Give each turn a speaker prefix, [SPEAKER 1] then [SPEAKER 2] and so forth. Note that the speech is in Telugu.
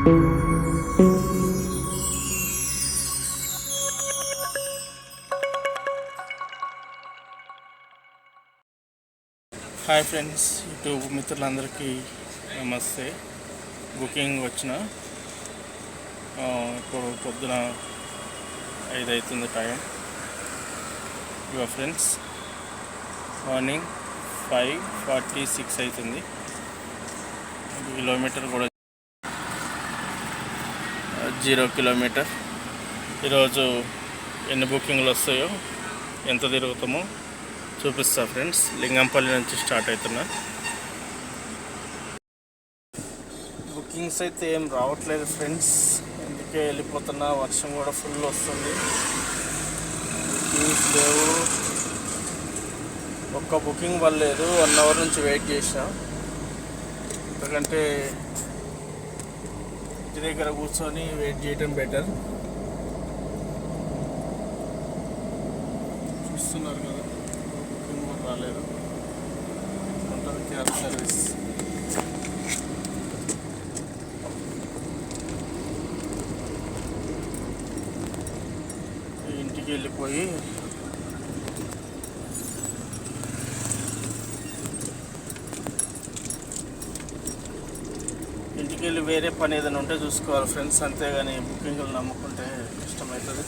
[SPEAKER 1] హాయ్ ఫ్రెండ్స్, యూట్యూబ్ మిత్రులందరికీ నమస్తే. బుకింగ్ వచ్చిన ఇప్పుడు పొద్దున 5 అవుతుంది టైం. ఇవో ఫ్రెండ్స్, మార్నింగ్ 5:46 అవుతుంది. కిలోమీటర్ కూడా 0 కిలోమీటర్. ఈరోజు ఎన్ని బుకింగ్లు వస్తాయో, ఎంత తిరుగుతామో చూపిస్తా ఫ్రెండ్స్. లింగంపల్లి నుంచి స్టార్ట్ అవుతున్నా. బుకింగ్స్ అయితే ఏం రావట్లేదు ఫ్రెండ్స్, అందుకే వెళ్ళిపోతున్నా. వర్షం కూడా ఫుల్ వస్తుంది, బుకింగ్స్ లేవు. ఒక్క బుకింగ్ పడలేదు. 1 అవర్ నుంచి వెయిట్ చేసిన. ఎందుకంటే ఇంటి దగ్గర కూర్చొని వెయిట్ చేయడం బెటర్. చూస్తున్నారు కదా, బుకింగ్ కూడా రాలేదు. ఉంటుంది క్యాబ్ సర్వీస్. ఇంటికి వెళ్ళిపోయి వేరే పని ఏదైనా ఉంటే చూసుకోవాలి ఫ్రెండ్స్. అంతేగాని బుకింగ్లు నమ్ముకుంటే కష్టమవుతుంది.